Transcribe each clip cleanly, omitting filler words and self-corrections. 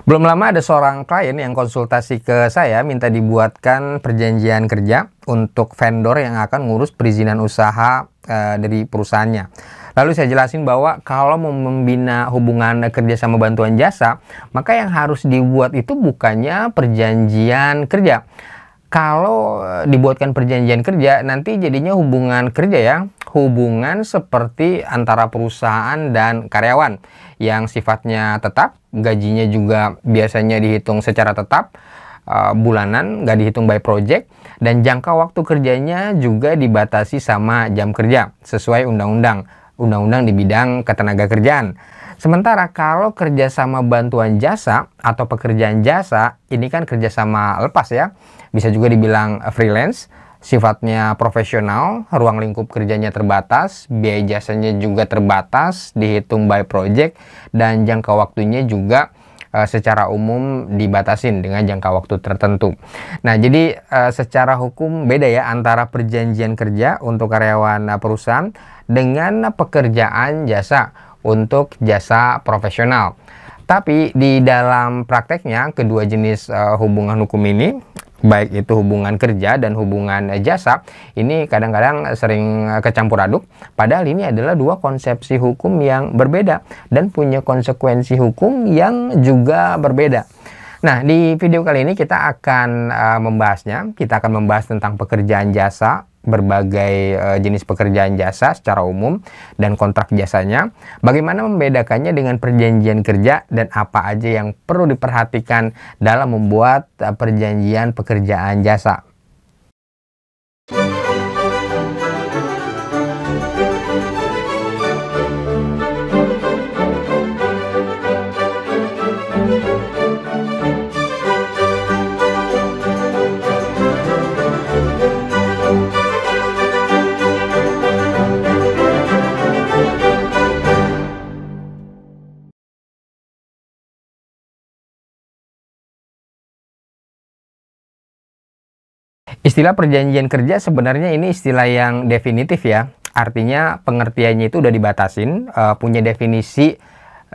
Belum lama ada seorang klien yang konsultasi ke saya minta dibuatkan perjanjian kerja untuk vendor yang akan ngurus perizinan usaha dari perusahaannya. Lalu saya jelasin bahwa kalau mau membina hubungan kerja sama bantuan jasa, maka yang harus dibuat itu bukannya perjanjian kerja. Kalau dibuatkan perjanjian kerja, nanti jadinya hubungan kerja ya, hubungan seperti antara perusahaan dan karyawan yang sifatnya tetap, gajinya juga biasanya dihitung secara tetap, bulanan, nggak dihitung by project, dan jangka waktu kerjanya juga dibatasi sama jam kerja sesuai undang-undang di bidang ketenagakerjaan. Sementara kalau kerjasama bantuan jasa atau pekerjaan jasa, ini kan kerjasama lepas ya, bisa juga dibilang freelance, sifatnya profesional, ruang lingkup kerjanya terbatas, biaya jasanya juga terbatas, dihitung by project, dan jangka waktunya juga secara umum dibatasin dengan jangka waktu tertentu. Nah, jadi secara hukum beda ya antara perjanjian kerja untuk karyawan perusahaan dengan pekerjaan jasa untuk jasa profesional. Tapi di dalam prakteknya kedua jenis hubungan hukum ini, baik itu hubungan kerja dan hubungan jasa, ini kadang-kadang sering kecampur aduk, padahal ini adalah dua konsepsi hukum yang berbeda dan punya konsekuensi hukum yang juga berbeda. Nah, di video kali ini kita akan membahasnya. Kita akan membahas tentang pekerjaan jasa, berbagai jenis pekerjaan jasa secara umum dan kontrak jasanya, bagaimana membedakannya dengan perjanjian kerja, dan apa aja yang perlu diperhatikan dalam membuat perjanjian pekerjaan jasa. Istilah perjanjian kerja sebenarnya ini istilah yang definitif ya. Artinya pengertiannya itu udah dibatasin, punya definisi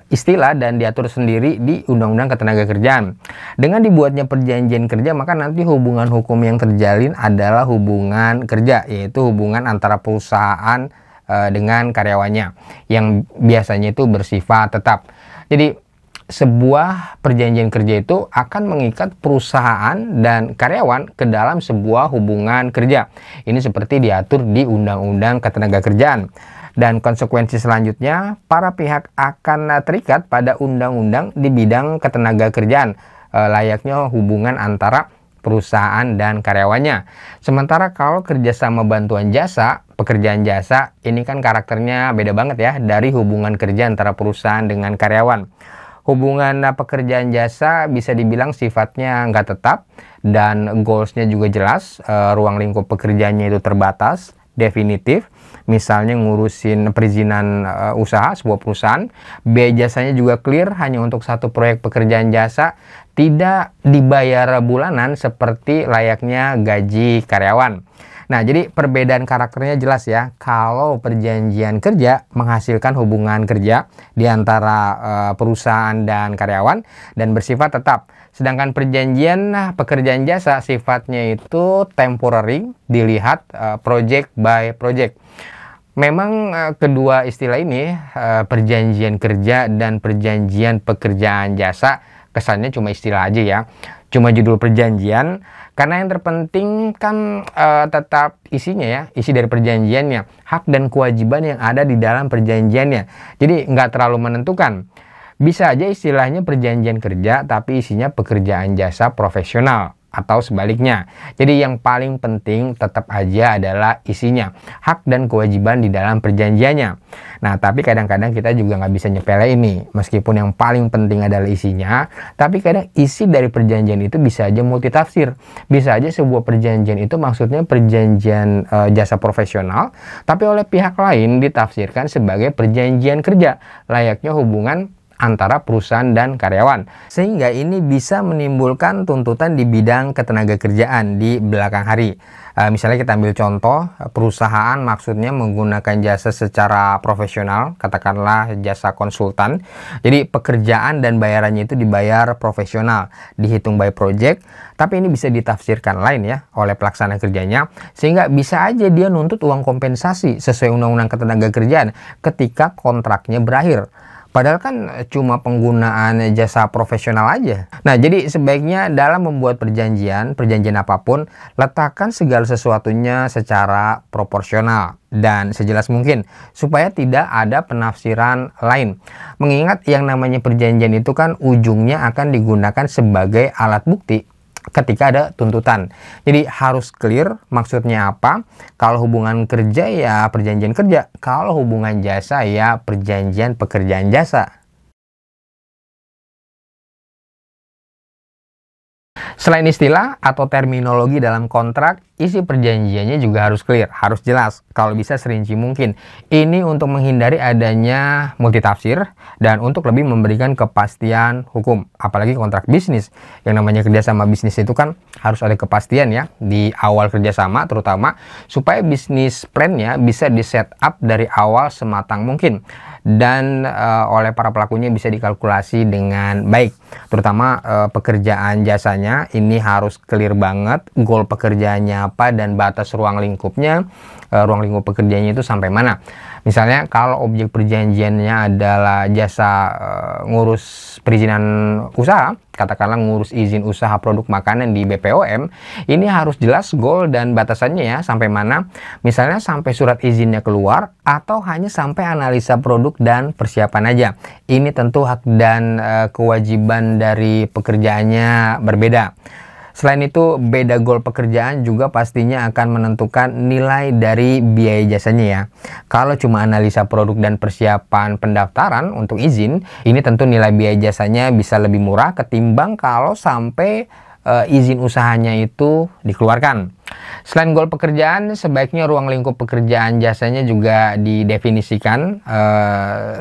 istilah dan diatur sendiri di Undang-Undang Ketenagakerjaan. Dengan dibuatnya perjanjian kerja, maka nanti hubungan hukum yang terjalin adalah hubungan kerja, yaitu hubungan antara perusahaan dengan karyawannya yang biasanya itu bersifat tetap. Jadi sebuah perjanjian kerja itu akan mengikat perusahaan dan karyawan ke dalam sebuah hubungan kerja. Ini seperti diatur di Undang-Undang Ketenagakerjaan. Dan konsekuensi selanjutnya, para pihak akan terikat pada undang-undang di bidang ketenagakerjaan, layaknya hubungan antara perusahaan dan karyawannya. Sementara kalau kerjasama bantuan jasa, pekerjaan jasa, ini kan karakternya beda banget ya dari hubungan kerja antara perusahaan dengan karyawan. Hubungan pekerjaan jasa bisa dibilang sifatnya nggak tetap dan goalsnya juga jelas, ruang lingkup pekerjaannya itu terbatas, definitif. Misalnya ngurusin perizinan usaha sebuah perusahaan, biaya jasanya juga clear, hanya untuk satu proyek pekerjaan jasa, tidak dibayar bulanan seperti layaknya gaji karyawan. Nah, jadi perbedaan karakternya jelas ya. Kalau perjanjian kerja menghasilkan hubungan kerja di antara perusahaan dan karyawan dan bersifat tetap. Sedangkan perjanjian pekerjaan jasa sifatnya itu temporary, dilihat project by project. Memang kedua istilah ini, perjanjian kerja dan perjanjian pekerjaan jasa, kesannya cuma istilah aja ya. Cuma judul perjanjian, karena yang terpenting kan tetap isinya ya, isi dari perjanjiannya, hak dan kewajiban yang ada di dalam perjanjiannya. Jadi nggak terlalu menentukan. Bisa aja istilahnya perjanjian kerja, tapi isinya pekerjaan jasa profesional. Atau sebaliknya. Jadi yang paling penting tetap aja adalah isinya, hak dan kewajiban di dalam perjanjiannya. Nah, tapi kadang-kadang kita juga nggak bisa nyepele ini. Meskipun yang paling penting adalah isinya, tapi kadang isi dari perjanjian itu bisa aja multitafsir. Bisa aja sebuah perjanjian itu maksudnya perjanjian jasa profesional, tapi oleh pihak lain ditafsirkan sebagai perjanjian kerja, layaknya hubungan antara perusahaan dan karyawan. Sehingga ini bisa menimbulkan tuntutan di bidang ketenagakerjaan di belakang hari. Misalnya kita ambil contoh, perusahaan maksudnya menggunakan jasa secara profesional, katakanlah jasa konsultan. Jadi pekerjaan dan bayarannya itu dibayar profesional, dihitung by project, tapi ini bisa ditafsirkan lain ya oleh pelaksana kerjanya, sehingga bisa aja dia nuntut uang kompensasi sesuai Undang-Undang Ketenagakerjaan ketika kontraknya berakhir. Padahal kan cuma penggunaan jasa profesional aja. Nah, jadi sebaiknya dalam membuat perjanjian apapun, letakkan segala sesuatunya secara proporsional dan sejelas mungkin, supaya tidak ada penafsiran lain. Mengingat yang namanya perjanjian itu kan ujungnya akan digunakan sebagai alat bukti ketika ada tuntutan. Jadi harus clear maksudnya apa. Kalau hubungan kerja ya perjanjian kerja, kalau hubungan jasa ya perjanjian pekerjaan jasa. Selain istilah atau terminologi dalam kontrak, isi perjanjiannya juga harus clear, harus jelas, kalau bisa serinci mungkin. Ini untuk menghindari adanya multitafsir dan untuk lebih memberikan kepastian hukum. Apalagi kontrak bisnis, yang namanya kerjasama bisnis itu kan harus ada kepastian ya di awal kerjasama, terutama supaya bisnis plan-nya bisa di set up dari awal sematang mungkin dan oleh para pelakunya bisa dikalkulasi dengan baik. Terutama pekerjaan jasanya ini harus clear banget, goal pekerjaannya apa dan batas ruang lingkupnya, ruang lingkup pekerjaannya itu sampai mana. Misalnya kalau objek perjanjiannya adalah jasa ngurus perizinan usaha, katakanlah ngurus izin usaha produk makanan di BPOM, ini harus jelas goal dan batasannya ya, sampai mana. Misalnya sampai surat izinnya keluar atau hanya sampai analisa produk dan persiapan aja. Ini tentu hak dan kewajiban dari pekerjaannya berbeda. Selain itu, beda goal pekerjaan juga pastinya akan menentukan nilai dari biaya jasanya ya. Kalau cuma analisa produk dan persiapan pendaftaran untuk izin, ini tentu nilai biaya jasanya bisa lebih murah ketimbang kalau sampai izin usahanya itu dikeluarkan. Selain goal pekerjaan, sebaiknya ruang lingkup pekerjaan jasanya juga didefinisikan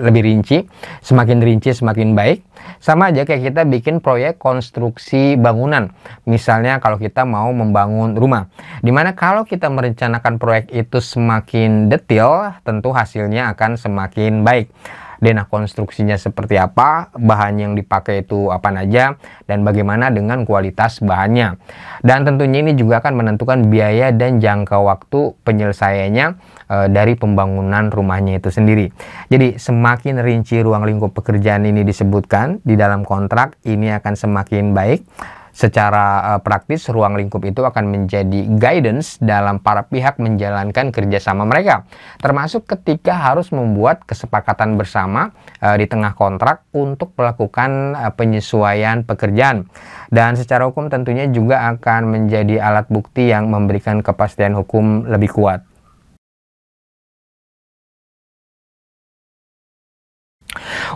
lebih rinci. Semakin rinci semakin baik. Sama aja kayak kita bikin proyek konstruksi bangunan. Misalnya kalau kita mau membangun rumah. Dimana kalau kita merencanakan proyek itu semakin detail, tentu hasilnya akan semakin baik. Denah konstruksinya seperti apa, bahan yang dipakai itu apa aja, dan bagaimana dengan kualitas bahannya. Dan tentunya ini juga akan menentukan biaya dan jangka waktu penyelesaiannya dari pembangunan rumahnya itu sendiri. Jadi semakin rinci ruang lingkup pekerjaan ini disebutkan di dalam kontrak, ini akan semakin baik. Secara praktis, ruang lingkup itu akan menjadi guidance dalam para pihak menjalankan kerjasama mereka. Termasuk ketika harus membuat kesepakatan bersama di tengah kontrak untuk melakukan penyesuaian pekerjaan. Dan secara hukum tentunya juga akan menjadi alat bukti yang memberikan kepastian hukum lebih kuat.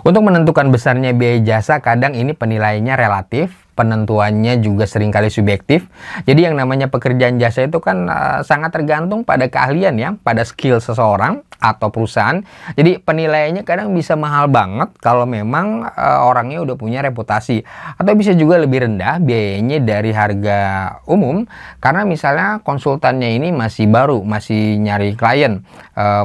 Untuk menentukan besarnya biaya jasa, kadang ini penilaiannya relatif, penentuannya juga seringkali subjektif. Jadi yang namanya pekerjaan jasa itu kan sangat tergantung pada keahlian ya, pada skill seseorang atau perusahaan. Jadi penilaiannya kadang bisa mahal banget kalau memang orangnya udah punya reputasi, atau bisa juga lebih rendah biayanya dari harga umum karena misalnya konsultannya ini masih baru, masih nyari klien,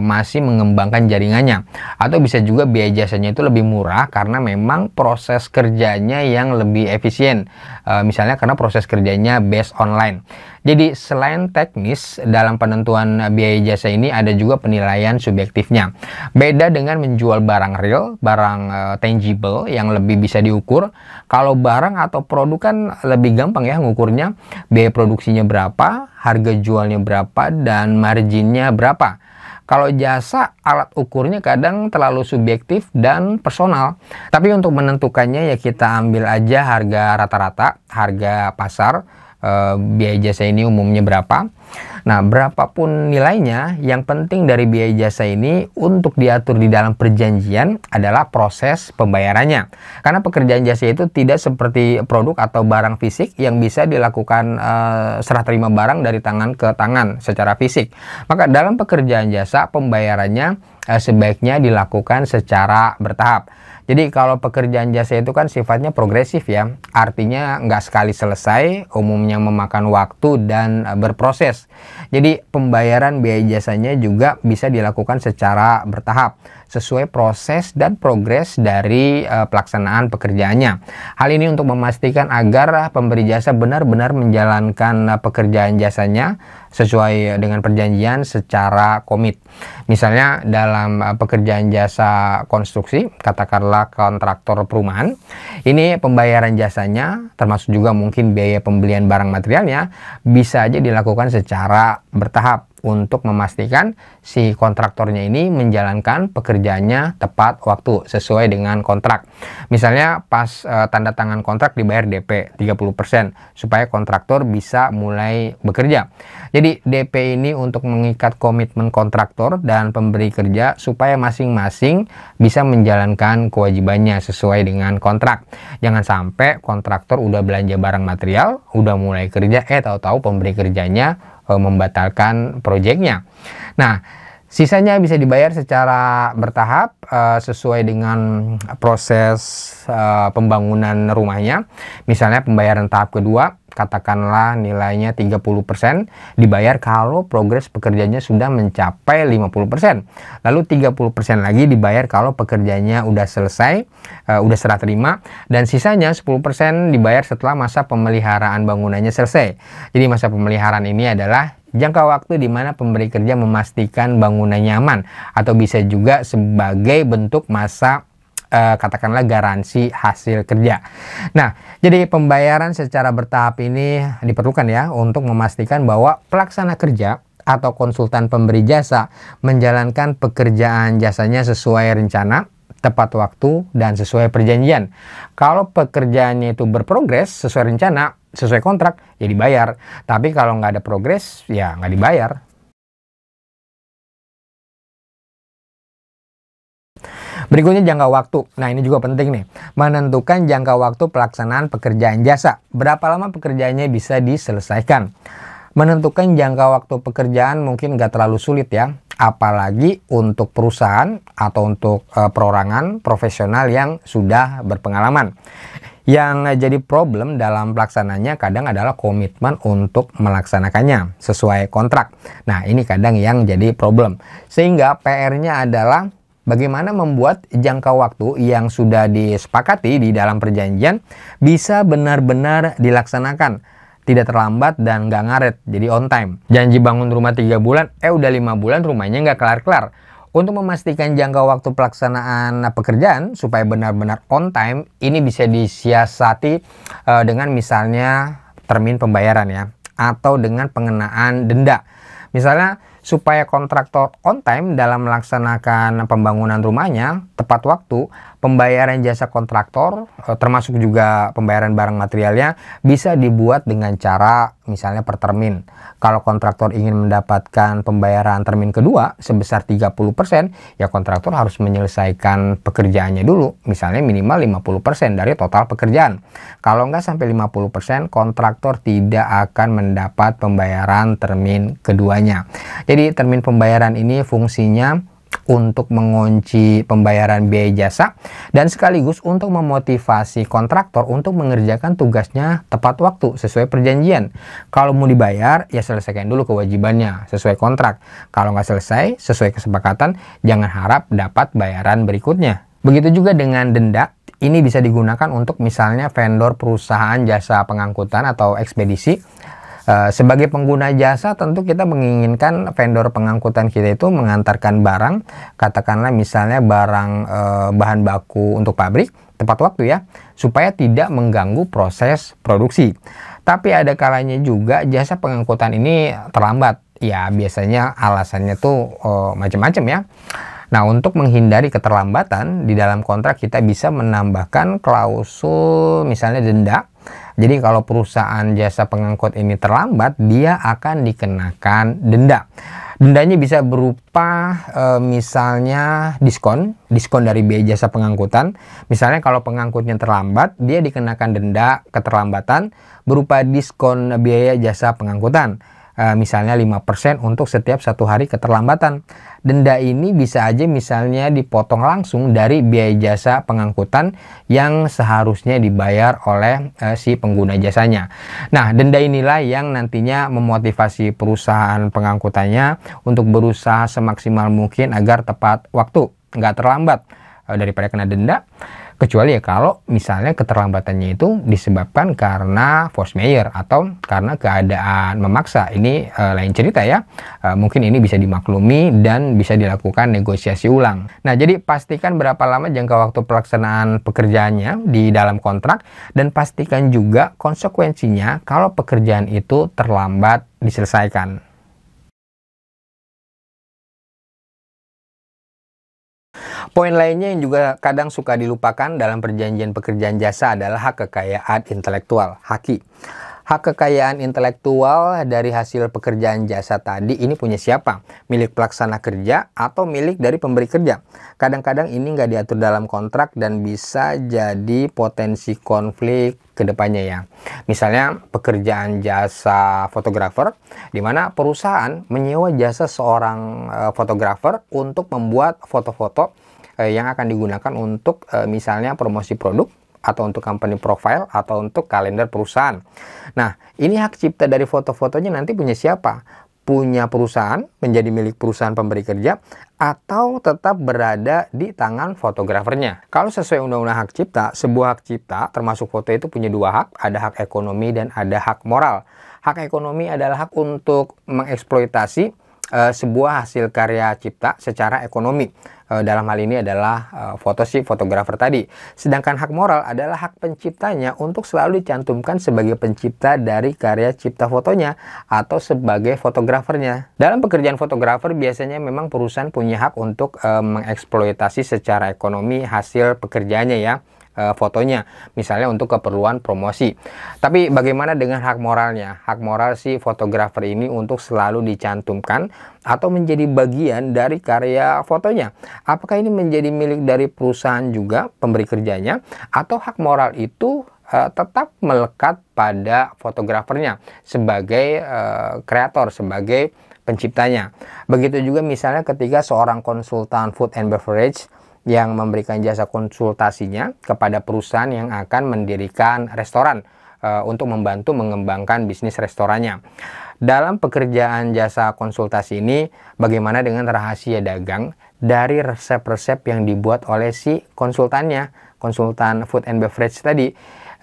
masih mengembangkan jaringannya. Atau bisa juga biaya jasanya itu lebih murah karena memang proses kerjanya yang lebih efisien. Misalnya karena proses kerjanya based online. Jadi selain teknis, dalam penentuan biaya jasa ini ada juga penilaian subjektifnya. Beda dengan menjual barang real, barang tangible yang lebih bisa diukur. Kalau barang atau produk kan lebih gampang ya ngukurnya. Biaya produksinya berapa, harga jualnya berapa, dan marginnya berapa. Kalau jasa, alat ukurnya kadang terlalu subjektif dan personal. Tapi untuk menentukannya ya kita ambil aja harga rata-rata, harga pasar, biaya jasa ini umumnya berapa. Nah, berapapun nilainya, yang penting dari biaya jasa ini untuk diatur di dalam perjanjian adalah proses pembayarannya. Karena pekerjaan jasa itu tidak seperti produk atau barang fisik yang bisa dilakukan serah terima barang dari tangan ke tangan secara fisik. Maka dalam pekerjaan jasa, pembayarannya sebaiknya dilakukan secara bertahap. Jadi kalau pekerjaan jasa itu kan sifatnya progresif ya, artinya nggak sekali selesai, umumnya memakan waktu dan berproses. Jadi pembayaran biaya jasanya juga bisa dilakukan secara bertahap, sesuai proses dan progres dari pelaksanaan pekerjaannya. Hal ini untuk memastikan agar pemberi jasa benar-benar menjalankan pekerjaan jasanya sesuai dengan perjanjian secara komit. Misalnya dalam pekerjaan jasa konstruksi, katakanlah kontraktor perumahan, ini pembayaran jasanya termasuk juga mungkin biaya pembelian barang materialnya bisa aja dilakukan secara bertahap untuk memastikan si kontraktornya ini menjalankan pekerjaannya tepat waktu sesuai dengan kontrak. Misalnya pas tanda tangan kontrak dibayar DP 30% supaya kontraktor bisa mulai bekerja. Jadi DP ini untuk mengikat komitmen kontraktor dan pemberi kerja supaya masing-masing bisa menjalankan kewajibannya sesuai dengan kontrak. Jangan sampai kontraktor udah belanja barang material, udah mulai kerja, tahu-tahu pemberi kerjanya membatalkan proyeknya. Nah, sisanya bisa dibayar secara bertahap sesuai dengan proses pembangunan rumahnya. Misalnya pembayaran tahap kedua, katakanlah nilainya 30% dibayar kalau progres pekerjaannya sudah mencapai 50%. Lalu 30% lagi dibayar kalau pekerjaannya udah selesai, udah serah terima, dan sisanya 10% dibayar setelah masa pemeliharaan bangunannya selesai. Jadi masa pemeliharaan ini adalah jangka waktu di mana pemberi kerja memastikan bangunannya aman, atau bisa juga sebagai bentuk masa katakanlah garansi hasil kerja. Nah, jadi pembayaran secara bertahap ini diperlukan ya untuk memastikan bahwa pelaksana kerja atau konsultan pemberi jasa menjalankan pekerjaan jasanya sesuai rencana, tepat waktu, dan sesuai perjanjian. Kalau pekerjaannya itu berprogres sesuai rencana, sesuai kontrak, ya dibayar. Tapi kalau nggak ada progres, ya nggak dibayar. Berikutnya jangka waktu. Nah, ini juga penting nih. Menentukan jangka waktu pelaksanaan pekerjaan jasa. Berapa lama pekerjaannya bisa diselesaikan. Menentukan jangka waktu pekerjaan mungkin nggak terlalu sulit ya. Apalagi untuk perusahaan atau untuk perorangan profesional yang sudah berpengalaman. Yang jadi problem dalam pelaksananya kadang adalah komitmen untuk melaksanakannya sesuai kontrak. Nah, ini kadang yang jadi problem. Sehingga PR-nya adalah bagaimana membuat jangka waktu yang sudah disepakati di dalam perjanjian bisa benar-benar dilaksanakan. Tidak terlambat dan nggak ngaret, jadi on time. Janji bangun rumah 3 bulan, udah 5 bulan rumahnya nggak kelar-kelar. Untuk memastikan jangka waktu pelaksanaan pekerjaan supaya benar-benar on time, ini bisa disiasati dengan misalnya termin pembayaran ya, atau dengan pengenaan denda. Misalnya supaya kontraktor on time dalam melaksanakan pembangunan rumahnya tepat waktu, pembayaran jasa kontraktor termasuk juga pembayaran barang materialnya bisa dibuat dengan cara misalnya per termin. Kalau kontraktor ingin mendapatkan pembayaran termin kedua sebesar 30%, ya kontraktor harus menyelesaikan pekerjaannya dulu, misalnya minimal 50% dari total pekerjaan. Kalau nggak sampai 50%, kontraktor tidak akan mendapat pembayaran termin keduanya. Jadi termin pembayaran ini fungsinya untuk mengunci pembayaran biaya jasa dan sekaligus untuk memotivasi kontraktor untuk mengerjakan tugasnya tepat waktu sesuai perjanjian. Kalau mau dibayar, ya selesaikan dulu kewajibannya sesuai kontrak. Kalau nggak selesai sesuai kesepakatan, jangan harap dapat bayaran berikutnya. Begitu juga dengan denda. Ini bisa digunakan untuk misalnya vendor perusahaan jasa pengangkutan atau ekspedisi. Sebagai pengguna jasa tentu kita menginginkan vendor pengangkutan kita itu mengantarkan barang, katakanlah misalnya barang bahan baku untuk pabrik tepat waktu ya, supaya tidak mengganggu proses produksi. Tapi ada kalanya juga jasa pengangkutan ini terlambat. Ya biasanya alasannya tuh macam-macam ya. Nah, untuk menghindari keterlambatan di dalam kontrak kita bisa menambahkan klausul misalnya denda. Jadi kalau perusahaan jasa pengangkut ini terlambat, dia akan dikenakan denda. Dendanya bisa berupa misalnya diskon dari biaya jasa pengangkutan. Misalnya kalau pengangkutnya terlambat, dia dikenakan denda keterlambatan berupa diskon biaya jasa pengangkutan. misalnya 5% untuk setiap 1 hari keterlambatan. Denda ini bisa aja misalnya dipotong langsung dari biaya jasa pengangkutan yang seharusnya dibayar oleh si pengguna jasanya. Nah, denda inilah yang nantinya memotivasi perusahaan pengangkutannya untuk berusaha semaksimal mungkin agar tepat waktu, nggak terlambat daripada kena denda. Kecuali ya kalau misalnya keterlambatannya itu disebabkan karena force majeure atau karena keadaan memaksa. Ini lain cerita ya. Mungkin ini bisa dimaklumi dan bisa dilakukan negosiasi ulang. Nah, jadi pastikan berapa lama jangka waktu pelaksanaan pekerjaannya di dalam kontrak dan pastikan juga konsekuensinya kalau pekerjaan itu terlambat diselesaikan. Poin lainnya yang juga kadang suka dilupakan dalam perjanjian pekerjaan jasa adalah hak kekayaan intelektual, HAKI. Hak kekayaan intelektual dari hasil pekerjaan jasa tadi ini punya siapa? Milik pelaksana kerja atau milik dari pemberi kerja? Kadang-kadang ini nggak diatur dalam kontrak dan bisa jadi potensi konflik ke depannya ya. Misalnya pekerjaan jasa fotografer, di mana perusahaan menyewa jasa seorang fotografer untuk membuat foto-foto yang akan digunakan untuk misalnya promosi produk atau untuk company profile atau untuk kalender perusahaan. Nah, ini hak cipta dari foto-fotonya nanti punya siapa? Punya perusahaan, menjadi milik perusahaan pemberi kerja, atau tetap berada di tangan fotografernya. Kalau sesuai undang-undang hak cipta, sebuah hak cipta termasuk foto itu punya 2 hak, ada hak ekonomi dan ada hak moral. Hak ekonomi adalah hak untuk mengeksploitasi sebuah hasil karya cipta secara ekonomi. Dalam hal ini adalah foto si fotografer tadi. Sedangkan hak moral adalah hak penciptanya untuk selalu dicantumkan sebagai pencipta dari karya cipta fotonya atau sebagai fotografernya. Dalam pekerjaan fotografer biasanya memang perusahaan punya hak untuk mengeksploitasi secara ekonomi hasil pekerjaannya ya. Fotonya, misalnya untuk keperluan promosi. Tapi bagaimana dengan hak moralnya? Hak moral si fotografer ini untuk selalu dicantumkan atau menjadi bagian dari karya fotonya. Apakah ini menjadi milik dari perusahaan juga, pemberi kerjanya, atau hak moral itu tetap melekat pada fotografernya sebagai kreator, sebagai penciptanya. Begitu juga misalnya ketika seorang konsultan food and beverage yang memberikan jasa konsultasinya kepada perusahaan yang akan mendirikan restoran untuk membantu mengembangkan bisnis restorannya. Dalam pekerjaan jasa konsultasi ini, bagaimana dengan rahasia dagang dari resep-resep yang dibuat oleh si konsultannya, konsultan food and beverage tadi?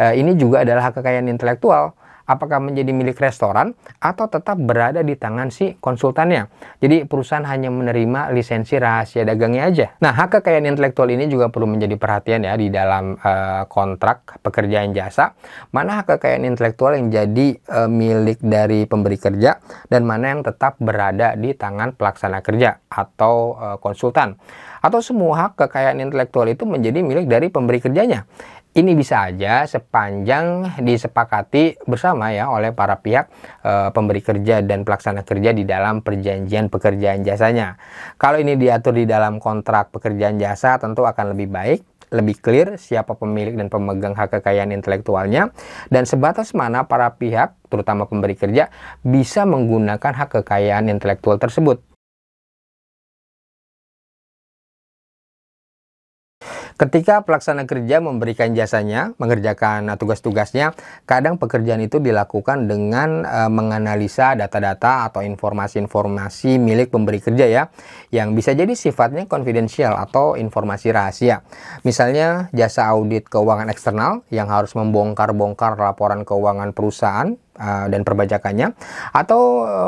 Ini juga adalah hak kekayaan intelektual. Apakah menjadi milik restoran atau tetap berada di tangan si konsultannya? Jadi perusahaan hanya menerima lisensi rahasia dagangnya aja. Nah, hak kekayaan intelektual ini juga perlu menjadi perhatian ya di dalam kontrak pekerjaan jasa. Mana hak kekayaan intelektual yang jadi milik dari pemberi kerja dan mana yang tetap berada di tangan pelaksana kerja atau konsultan. Atau semua hak kekayaan intelektual itu menjadi milik dari pemberi kerjanya. Ini bisa aja sepanjang disepakati bersama ya oleh para pihak pemberi kerja dan pelaksana kerja di dalam perjanjian pekerjaan jasanya. Kalau ini diatur di dalam kontrak pekerjaan jasa tentu akan lebih baik, lebih clear siapa pemilik dan pemegang hak kekayaan intelektualnya dan sebatas mana para pihak terutama pemberi kerja bisa menggunakan hak kekayaan intelektual tersebut. Ketika pelaksana kerja memberikan jasanya, mengerjakan tugas-tugasnya, kadang pekerjaan itu dilakukan dengan menganalisa data-data atau informasi-informasi milik pemberi kerja ya, yang bisa jadi sifatnya konfidensial atau informasi rahasia. Misalnya jasa audit keuangan eksternal yang harus membongkar-bongkar laporan keuangan perusahaan dan perbajakannya, atau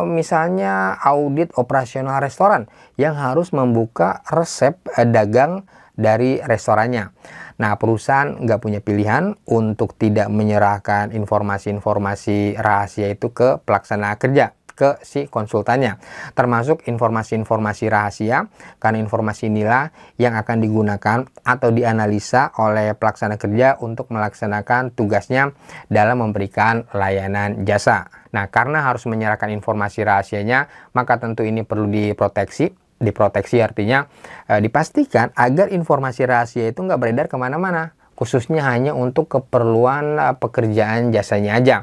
misalnya audit operasional restoran yang harus membuka resep dagang dari restorannya. Nah, perusahaan nggak punya pilihan untuk tidak menyerahkan informasi-informasi rahasia itu ke pelaksana kerja, ke si konsultannya. Termasuk informasi-informasi rahasia, karena informasi inilah yang akan digunakan atau dianalisa oleh pelaksana kerja untuk melaksanakan tugasnya dalam memberikan layanan jasa. Nah, karena harus menyerahkan informasi rahasianya, maka tentu ini perlu diproteksi. Diproteksi artinya dipastikan agar informasi rahasia itu nggak beredar kemana-mana, khususnya hanya untuk keperluan pekerjaan jasanya aja.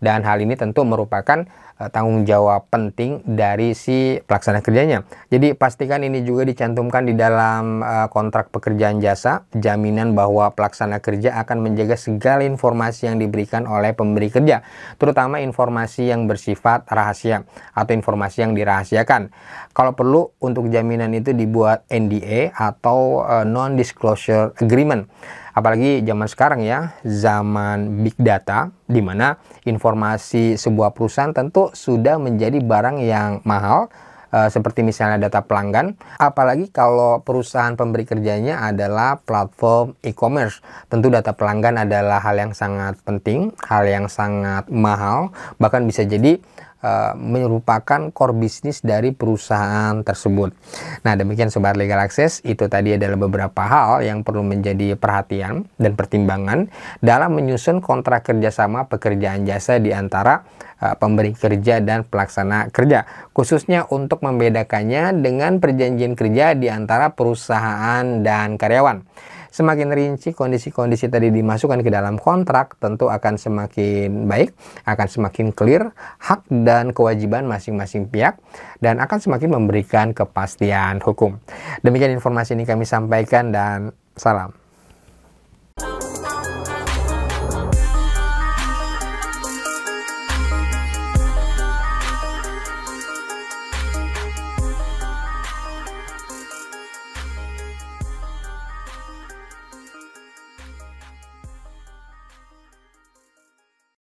Dan hal ini tentu merupakan tanggung jawab penting dari si pelaksana kerjanya. Jadi pastikan ini juga dicantumkan di dalam kontrak pekerjaan jasa, jaminan bahwa pelaksana kerja akan menjaga segala informasi yang diberikan oleh pemberi kerja, terutama informasi yang bersifat rahasia atau informasi yang dirahasiakan. Kalau perlu, untuk jaminan itu dibuat NDA atau non-disclosure agreement. Apalagi zaman sekarang ya, zaman big data, di mana informasi sebuah perusahaan tentu sudah menjadi barang yang mahal, seperti misalnya data pelanggan. Apalagi kalau perusahaan pemberi kerjanya adalah platform e-commerce, tentu data pelanggan adalah hal yang sangat penting, hal yang sangat mahal, bahkan bisa jadi merupakan core bisnis dari perusahaan tersebut. Nah, demikian Sobat Legal Access, itu tadi adalah beberapa hal yang perlu menjadi perhatian dan pertimbangan dalam menyusun kontrak kerjasama pekerjaan jasa di antara pemberi kerja dan pelaksana kerja, khususnya untuk membedakannya dengan perjanjian kerja di antara perusahaan dan karyawan. Semakin rinci kondisi-kondisi tadi dimasukkan ke dalam kontrak, tentu akan semakin baik, akan semakin clear hak dan kewajiban masing-masing pihak, dan akan semakin memberikan kepastian hukum. Demikian informasi ini kami sampaikan, dan salam.